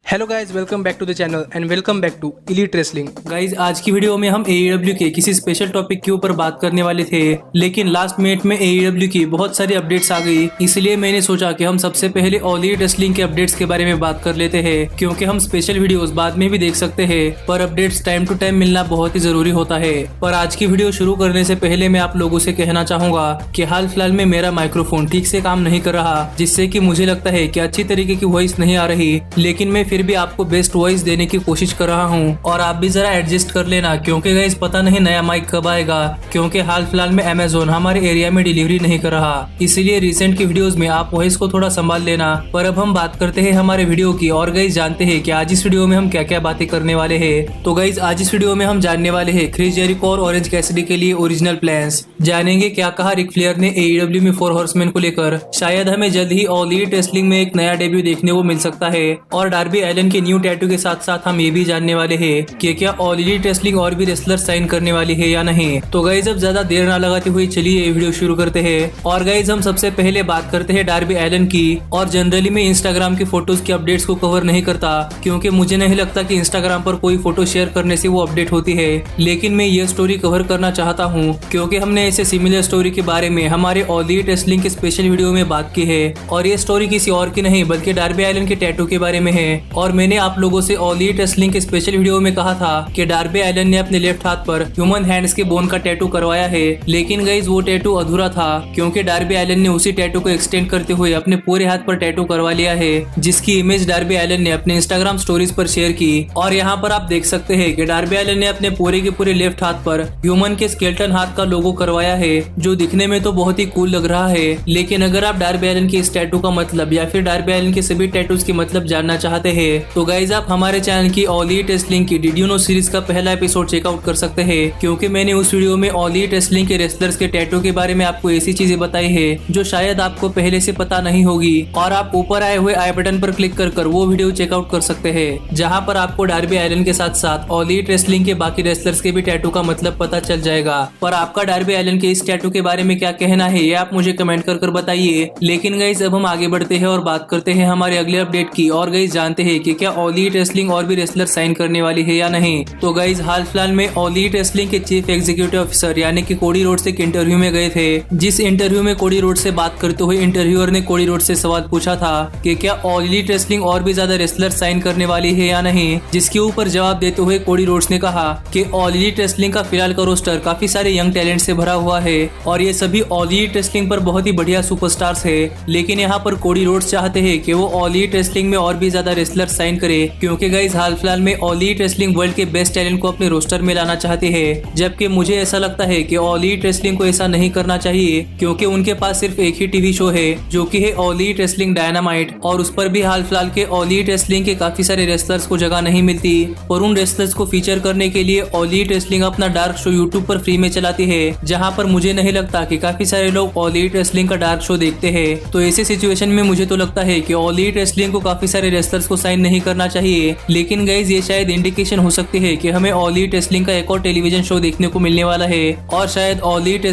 Hello guys, welcome back to the channel and welcome back to Elite Wrestling. Guys आज की video में हम AEW के किसी स्पेशल टॉपिक के ऊपर बात करने वाले थे, लेकिन लास्ट मिनट में AEW की बहुत सारी अपडेट्स आ गई, इसलिए मैंने सोचा कि हम सबसे पहले ऑल एलीट रेसलिंग के अपडेट्स के बारे में बात कर लेते हैं, क्योंकि हम स्पेशल वीडियोस बाद में भी देख सकते हैं, पर अपडेट्स टाइम टू टाइम मिलना बहुत ही जरूरी होता है। पर आज की वीडियो शुरू करने से पहले मैं आप लोगों से कहना चाहूंगा कि हाल फिलहाल में मेरा माइक्रोफोन ठीक से काम नहीं कर रहा, जिससे कि मुझे लगता है कि अच्छी तरीके की वॉइस नहीं आ रही, लेकिन मैं फिर भी आपको बेस्ट वॉइस देने की कोशिश कर रहा हूँ और आप भी जरा एडजस्ट कर लेना, क्योंकि गाइस पता नहीं नया माइक कब आएगा, क्योंकि हाल फिलहाल में अमेज़न हमारे एरिया में डिलीवरी नहीं कर रहा, इसीलिए रिसेंट की वीडियोस में आप वॉइस को थोड़ा संभाल लेना। पर अब हम बात करते हैं हमारे वीडियो की और गाइस जानते हैं कि आज इस वीडियो में हम क्या क्या बातें करने वाले हैं। तो गाइस आज इस वीडियो में हम जानने वाले हैं क्रिस जेरिको और ऑरेंज कैसिडी के लिए ओरिजिनल प्लान्स, जानेंगे क्या कहा रिक फ्लेयर ने AEW में 4 हॉर्समैन को लेकर, शायद हमें जल्द ही ऑल एलीट रेसलिंग में एक नया डेब्यू देखने को मिल सकता है, और डार्बी एलन के न्यू टैटू के साथ साथ हम ये भी जानने वाले हैं कि क्या ऑल एलीट रेसलिंग और भी रेसलर साइन करने वाली है या नहीं। तो गाइज अब ज्यादा देर ना लगाते हुए चलिए ये वीडियो शुरू करते हैं। और गाइज हम सबसे पहले बात करते हैं डार्बी एलन की। और जनरली मैं इंस्टाग्राम की फोटोज की अपडेट्स को कवर नहीं करता, क्योंकि मुझे नहीं लगता कि इंस्टाग्राम पर कोई फोटो शेयर करने से वो अपडेट होती है, लेकिन मैं ये स्टोरी कवर करना चाहता हूँ, क्योंकि हमने ऐसे सिमिलर स्टोरी के बारे में हमारे ऑल एलीट रेसलिंग के स्पेशल वीडियो में बात की है, और ये स्टोरी किसी और की नहीं बल्कि डार्बी एलन के टैटू के बारे में है। और मैंने आप लोगों से ऑल एलीट रेसलिंग के स्पेशल वीडियो में कहा था कि डार्बी एलन ने अपने लेफ्ट हाथ पर ह्यूमन हैंड्स के बोन का टैटू करवाया है, लेकिन गाइस वो टैटू अधूरा था, क्योंकि डार्बी एलन ने उसी टैटू को एक्सटेंड करते हुए अपने पूरे हाथ पर टैटू करवा लिया है, जिसकी इमेज डार्बी एलन ने अपने इंस्टाग्राम स्टोरीज पर शेयर की। और यहाँ पर आप देख सकते हैं कि डार्बी एलन ने अपने पूरे के पूरे लेफ्ट हाथ पर ह्यूमन के स्केलेटन हाथ का लोगो करवाया है, जो दिखने में तो बहुत ही कूल लग रहा है। लेकिन अगर आप डार्बी एलन के इस टैटू का मतलब या फिर डार्बी एलन के सभी टैटूज की मतलब जानना चाहते हैं, तो गाइज आप हमारे चैनल की ऑल एलीट रेसलिंग की डिड यू नो सीरीज का पहला एपिसोड चेकआउट कर सकते हैं, क्योंकि मैंने उस वीडियो में ऑल एलीट रेसलिंग के रेसलर्स के टैटू के बारे में आपको ऐसी चीजें बताई है जो शायद आपको पहले से पता नहीं होगी, और आप ऊपर आए हुए आई बटन पर क्लिक कर वो वीडियो चेकआउट कर सकते हैं, जहां पर आपको डार्बी एलन के साथ साथ ऑल एलीट रेसलिंग के बाकी रेसलर्स के भी टैटू का मतलब पता चल जाएगा। पर आपका डार्बी एलन के इस टैटू के बारे में क्या कहना है ये आप मुझे कमेंट कर बताइए। लेकिन गाइस अब हम आगे बढ़ते हैं और बात करते हैं हमारे अगले अपडेट की, और गाइस जानते हैं कि क्या ऑल एलीट रेसलिंग और भी रेसलर साइन करने वाली है या नहीं। तो गाइज हाल फिलहाल में ऑल एलीट रेसलिंग के चीफ एग्जीक्यूटिव ऑफिसर यानी कि कोडी रोड्स एक इंटरव्यू में गए थे, जिस इंटरव्यू में कोडी रोड्स से बात करते हुए इंटरव्यूअर ने कोडी रोड्स से सवाल पूछा था कि क्या ऑल एलीट रेसलिंग और भी ज्यादा रेसलर साइन करने वाली है या नहीं, जिसके ऊपर जवाब देते हुए कोडी रोड्स ने कहा कि ऑल एलीट रेसलिंग का फिलहाल का रोस्टर काफी सारे यंग टैलेंट से भरा हुआ है, और ये सभी ऑल एलीट रेसलिंग पर बहुत ही बढ़िया सुपरस्टार्स है। लेकिन यहाँ पर कोडी रोड्स चाहते हैं कि वो ऑल एलीट रेसलिंग में और भी ज्यादा रेसलर साइन करे, क्योंकि गाइज हाल फिलहाल में ऑल एलीट रेसलिंग वर्ल्ड के बेस्ट टैलेंट को अपने रोस्टर में लाना चाहती है, जबकि मुझे ऐसा लगता है कि ऑल एलीट रेसलिंग को ऐसा नहीं करना चाहिए, क्योंकि उनके पास सिर्फ एक ही टीवी शो है जो कि है ऑल एलीट रेसलिंग डायनामाइट, और उस पर भी हाल फिलहाल के ऑल एलीट रेसलिंग के काफी सारे रेसलर्स को जगह नहीं मिलती, और उन रेसलर्स को फीचर करने के लिए ऑल एलीट रेसलिंग अपना डार्क शो यूट्यूब पर फ्री में चलाती है, जहाँ पर मुझे नहीं लगता कि काफी सारे लोग ऑल एलीट रेसलिंग का डार्क शो देखते हैं। तो ऐसी सिचुएशन में मुझे तो लगता है कि ऑल एलीट रेसलिंग को काफी सारे रेसलर्स को साइन नहीं करना चाहिए। लेकिन गाइज ये शायद इंडिकेशन हो सकती है कि हमें ऑल एलीट रेसलिंग का एक और टेलीविजन शो देखने को मिलने वाला है, और शायद ऑल एलीट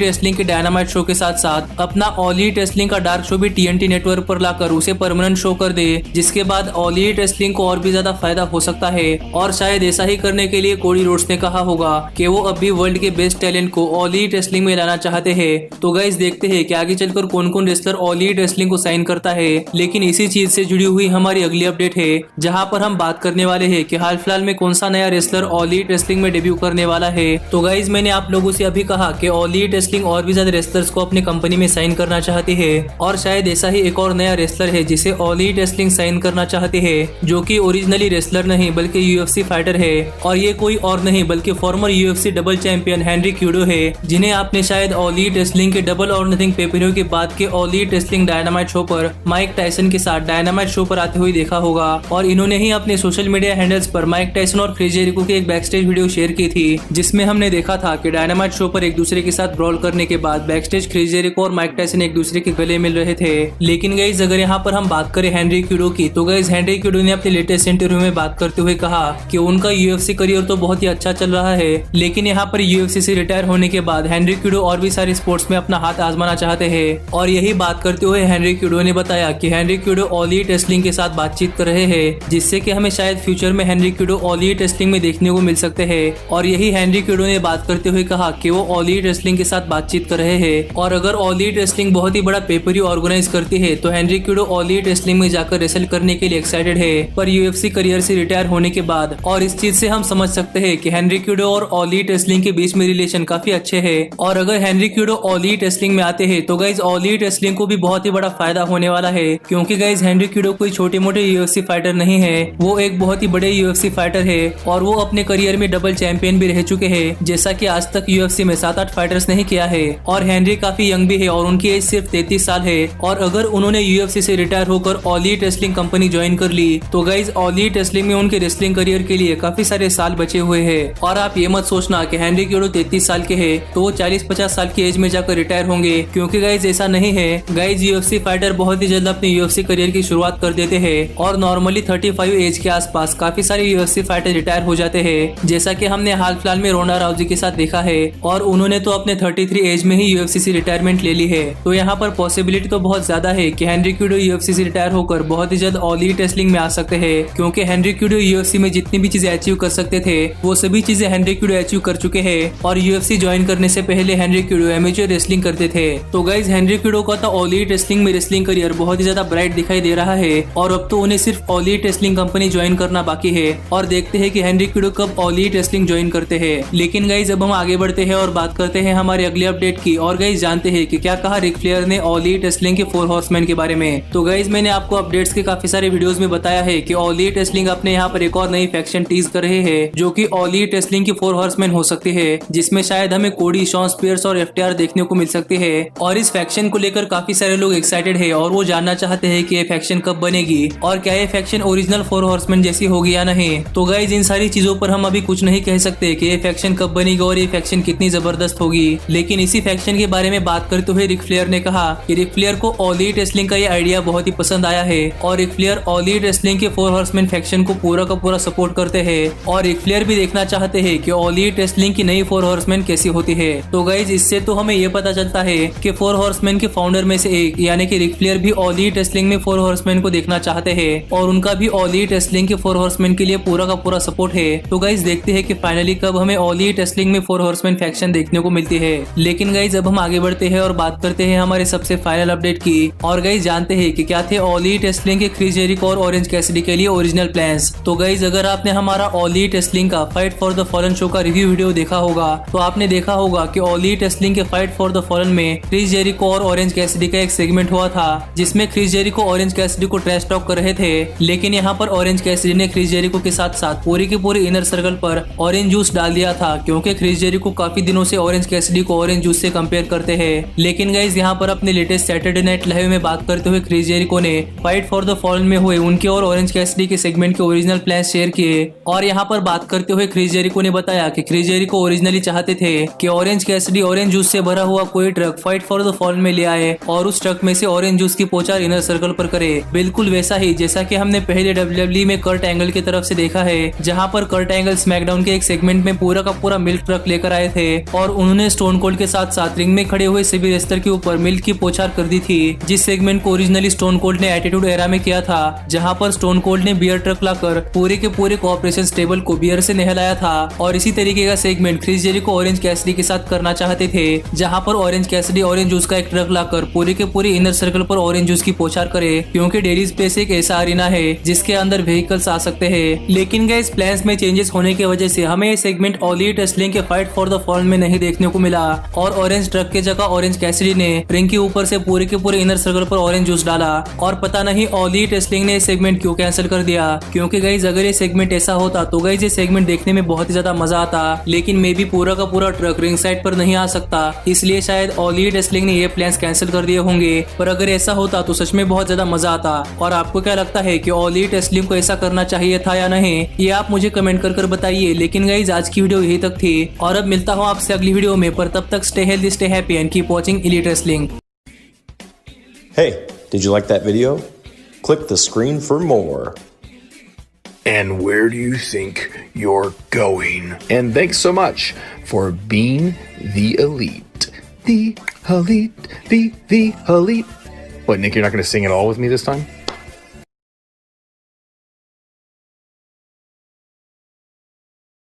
रेसलिंग के डायनामाइट शो के साथ साथ अपना ऑल एलीट रेसलिंग का डार्क शो भी TNT नेटवर्क पर लाकर उसे परमानेंट शो कर दे, जिसके बाद ऑल एलीट रेसलिंग को और भी ज्यादा फायदा हो सकता है। और शायद ऐसा ही करने के लिए कोडी रोड्स ने कहा होगा कि वो अब भी वर्ल्ड के बेस्ट टैलेंट को ऑल एलीट रेसलिंग में लाना चाहते हैं। तो गाइस देखते हैं कि आगे चलकर कौन कौन रेसलर ऑल एलीट रेसलिंग को साइन करता है। लेकिन इसी चीज से जुड़ी हुई हमारी अगली अपडेट है, जहाँ पर हम बात करने वाले हैं कि हाल फिलहाल में कौन सा नया रेसलर ऑल एलीट रेसलिंग में डेब्यू करने वाला है। तो गाइज मैंने आप लोगों से अभी कहा कि ऑल एलीट रेसलिंग और भी ज्यादा रेसलर्स को अपनी कंपनी में साइन करना चाहती है, और शायद ऐसा ही एक और नया रेसलर है जिसे ऑल एलीट रेसलिंग साइन करना चाहती है, जो कि ओरिजिनली रेसलर नहीं बल्कि UFC फाइटर है, और ये कोई और नहीं बल्कि former UFC double champion Henry Cejudo है, जिन्हें आपने शायद ऑल एलीट रेसलिंग के डबल और नथिंग पेपरियो के बाद के all elite wrestling dynamite show पर माइक टायसन के साथ डायनामाइट शो पर आते हुए देखा होगा। और इन्होंने ही अपने सोशल मीडिया हैंडल्स पर माइक टायसन और क्रिस जेरिको की एक बैकस्टेज वीडियो शेयर की थी, जिसमें हमने देखा था कि डायनामाइट शो पर एक दूसरे के साथ ब्रॉल करने के बाद बैकस्टेज क्रिस जेरिको और माइक टायसन एक दूसरे के गले मिल रहे थे। लेकिन गाइस अगर यहाँ पर हम बात करें हेनरी क्यूडो की, तो गाइस हेनरी क्यूडो ने अपने लेटेस्ट इंटरव्यू में बात करते हुए कहा कि उनका UFC करियर तो बहुत ही अच्छा चल रहा है, लेकिन यहाँ पर UFC से रिटायर होने के बाद हेनरी क्यूडो और भी सारे स्पोर्ट्स में अपना हाथ आजमाना चाहते हैं। और यही बात करते हुए हेनरी क्यूडो ने बताया कि हेनरी क्यूडो ऑल एलीट रेसलिंग के साथ बातचीत बातचीत कर रहे हैं, जिससे कि हमें शायद फ्यूचर में हेनरी क्यूडो ऑल एलिट रेसलिंग में देखने को मिल सकते हैं। और यही हेनरी क्यूडो ने बात करते हुए कहा कि वो ऑल एलिट रेसलिंग के साथ बातचीत कर रहे हैं, और अगर ऑल एलिट रेसलिंग बहुत ही बड़ा पेपर ऑर्गेनाइज करती है तो हेनरी क्यूडो ऑल एलिट रेसलिंग में जाकर रेसल करने के लिए एक्साइटेड है, पर यूएफसी करियर से रिटायर होने के बाद। और इस चीज से हम समझ सकते हैं कि हेनरी क्यूडो और ऑल एलिट रेसलिंग के बीच में रिलेशन काफी अच्छे हैं। और अगर हेनरी क्यूडो ऑल एलिट रेसलिंग में आते हैं तो गाइज ऑल एलिट रेसलिंग को भी बहुत ही बड़ा फायदा होने वाला है, क्योंकि गाइज हेनरी क्यूडो कोई छोटे मोटे यूएफसी फाइटर नहीं है, वो एक बहुत ही बड़े यूएफसी फाइटर है, और वो अपने करियर में डबल चैंपियन भी रह चुके हैं, जैसा कि आज तक यूएफसी में 7-8 फाइटर्स नहीं किया है। और हेनरी काफी यंग भी है और उनकी एज सिर्फ 33 साल है। और अगर उन्होंने यूएफसी से रिटायर होकर all elite wrestling company join कर ली तो गाइज ऑल एलिट रेसलिंग में उनके रेसलिंग करियर के लिए काफी सारे साल बचे हुए हैं। और आप ये मत सोचना कि हेनरी क्यूडो 33 साल के हैं तो वो 40-50 साल की एज में जाकर रिटायर होंगे, क्योंकि गाइज ऐसा नहीं है। गाइज यूएफसी फाइटर बहुत ही जल्द अपने यूएफसी करियर की शुरुआत कर देते हैं, और नॉर्मली 35 एज के आसपास काफी सारे यूएफसी फाइटर रिटायर हो जाते हैं, जैसा कि हमने हाल फिलहाल में रोंडा राउजी के साथ देखा है। और उन्होंने तो अपने 33 एज में ही यूएफसी से रिटायरमेंट ले ली है। तो यहाँ पर पॉसिबिलिटी तो बहुत ज्यादा है कि हेनरी क्यूडो यूएफसी से रिटायर होकर बहुत ही जल्द ऑल एलिट रेसलिंग में आ सकते हैं, क्योंकि हेनरी क्यूडो यूएफसी में जितनी भी चीजें अचीव कर सकते थे वो सभी चीजें हेनरी क्यूडो अचीव कर चुके हैं। और यूएफसी ज्वाइन करने से पहले हेनरी क्यूडो एमेच्योर रेसलिंग करते थे। तो गाइज हेनरी क्यूडो का तो ऑल एलिट रेसलिंग में रेसलिंग करियर बहुत ही ज्यादा ब्राइट दिखाई दे रहा है, और अब तो उन्हें सिर्फ all elite wrestling company join करना बाकी है। और देखते हैं कि हेनरी क्यूडो कब ऑल एलिट रेसलिंग ज्वाइन करते हैं। लेकिन गाइज अब हम आगे बढ़ते हैं और बात करते हैं हमारे अगले अपडेट की। और गाइज जानते हैं कि क्या कहा रिक फ्लेयर ने ऑल एलिट रेसलिंग के 4 हॉर्समैन के बारे में। तो गाइज मैंने आपको अपडेट्स के काफी सारे वीडियोस में बताया है कि ऑल एलिट रेसलिंग अपने यहाँ पर एक और नई फैक्शन टीज कर रहे हैं, जो कि ऑल एलिट रेसलिंग की 4 हॉर्समैन हो सकती है, जिसमें शायद हमें कोडी, शॉन स्पियर्स और एफटीआर देखने को मिल सकती है। और इस फैक्शन को लेकर काफी सारे लोग एक्साइटेड है और वो जानना चाहते हैं कि ये फैक्शन कब बनेगी और क्या ये फैक्शन ओरिजिनल 4 हॉर्समैन जैसी होगी या नहीं। तो गाइज इन सारी चीजों पर हम अभी कुछ नहीं कह सकते कि ये फैक्शन कब बनेगी और ये फैक्शन कितनी जबरदस्त होगी। लेकिन इसी फैक्शन के बारे में बात करते हुए रिक फ्लेयर ने कहा कि रिक फ्लेयर को ऑल एलिट रेसलिंग का ये आइडिया बहुत ही पसंद आया है, और Ric Flair all elite wrestling के 4 हॉर्समैन फैक्शन को पूरा का पूरा सपोर्ट करते हैं। और रिक फ्लेयर भी देखना चाहते हैं कि ऑल एलिट रेसलिंग की नई 4 हॉर्समैन कैसी होती है। तो गाइज इससे तो हमें ये पता चलता है कि 4 हॉर्समैन के फाउंडर में से एक यानी कि रिक फ्लेयर भी ऑल एलिट रेसलिंग में 4 हॉर्समैन को देखना चाहते हैं, और उनका भी ऑल एलिट रेसलिंग के 4 हॉर्समैन के लिए पूरा का पूरा सपोर्ट है। तो गाइज देखते हैं कि फाइनली कब हमें ऑल एलिट रेसलिंग में 4 हॉर्समैन फैक्शन देखने को मिलती है। लेकिन गाइज अब हम आगे बढ़ते हैं और बात करते हैं हमारे सबसे फाइनल अपडेट की। और गाइज जानते हैं कि क्या थे ऑल एलिट रेसलिंग के क्रिस जेरिको और ऑरेंज कैसिडी के लिए ओरिजिनल प्लान्स। तो गाइज अगर आपने हमारा ऑल एलिट रेसलिंग का fight for the fallen show का रिव्यू वीडियो देखा होगा तो आपने देखा होगा कि ऑल एलिट रेसलिंग के फाइट फॉर द फॉलन में क्रिस जेरिको और ऑरेंज कैसिडी का एक सेगमेंट हुआ था, जिसमें क्रिस जेरिको ऑरेंज कैसिडी को ट्रैश टॉक कर रहे थे। लेकिन यहाँ पर ऑरेंज कैसिडी ने क्रिस जेरिको के साथ साथ पूरी के पूरे इनर सर्कल पर ऑरेंज जूस डाल दिया था, क्योंकि क्रिस जेरिको काफी दिनों से ऑरेंज कैसिडी को ऑरेंज जूस से कंपेयर करते हैं। लेकिन गाइज यहाँ पर अपने लेटेस्ट सैटरडे नाइट लाइव में बात करते हुए क्रिस जेरिको ने फाइट फॉर द फॉलन में हुए उनके और ऑरेंज कैसिडी के सेगमेंट के ओरिजिनल प्लान शेयर किए। और यहाँ पर बात करते हुए क्रिस जेरिको ने बताया कि क्रिस जेरिको ओरिजिनली चाहते थे कि ऑरेंज कैसिडी ऑरेंज जूस से भरा हुआ कोई truck fight for the fallen में ले आए और उस ट्रक में से ऑरेंज जूस की पोचार इनर सर्कल पर करे, बिल्कुल वैसा ही जैसा कि हमने पहले WWE में कर्ट एंगल की तरफ से देखा है, जहां पर कर्ट एंगल स्मैकडाउन के एक सेगमेंट में पूरा का पूरा मिल्क ट्रक लेकर आए थे और उन्होंने स्टोन कोल्ड के साथ साथ रिंग में खड़े हुए सभी रेसलर के ऊपर मिल्क की पोचार कर दी थी, जिस सेगमेंट को ओरिजिनली स्टोन कोल्ड ने एटीट्यूड एरा में किया था, जहां पर स्टोन कोल्ड ने बियर ट्रक लाकर पूरे के पूरे कोऑपरेशन स्टेबल को बियर से नहलाया था। और इसी तरीके का segment Chris Jericho Orange Cassidy के साथ करना चाहते थे, जहां पर ऑरेंज कैसिडी ऑरेंज जूस का एक ट्रक लाकर पूरे के पूरे इनर सर्कल पर ऑरेंज जूस की पोचार करे, क्योंकि डेरीज प्लेस एक ऐसा अरीना है जिसके अंदर व्हीकल्स आ सकते हैं। लेकिन गाइस प्लान्स में चेंजेस होने की वजह से हमें ये सेगमेंट ऑल एलिट रेसलिंग के फाइट फॉर द फॉलन में नहीं देखने को मिला, और ऑरेंज ट्रक के जगह ऑरेंज कैसिडी ने रिंग के ऊपर से पूरे के पूरे इनर सर्कल पर ऑरेंज जूस डाला। और पता नहीं ऑल एलिट रेसलिंग ने सेगमेंट क्यों कैंसिल कर दिया, क्योंकि गाइस अगर ये सेगमेंट ऐसा होता तो गाइस ये सेगमेंट देखने में बहुत ही ज्यादा मजा आता, लेकिन मे भी पूरा का पूरा ट्रक रिंग साइड पर नहीं आ सकता, इसलिए शायद ऑल एलिट रेसलिंग ने ये प्लान्स कैंसिल कर दिए होंगे। पर अगर ऐसा होता तो सच में बहुत ज्यादा मजा आता। और आपको क्या लगता है कि ऑल एलिट रेसलिंग को ऐसा करना चाहिए था या नहीं, ये आप मुझे कमेंट कर बताइए। लेकिन गाइस आज की वीडियो यही तक थी और अब मिलता हूँ आपसे अगली वीडियो में, पर तब तक stay healthy, stay happy and keep watching elite wrestling. Hey, did you like that video? Click the screen for more. And where do you think you're going? And thanks so much for being the elite. The elite, the elite. What, Nick, you're not going to sing it all with me this time?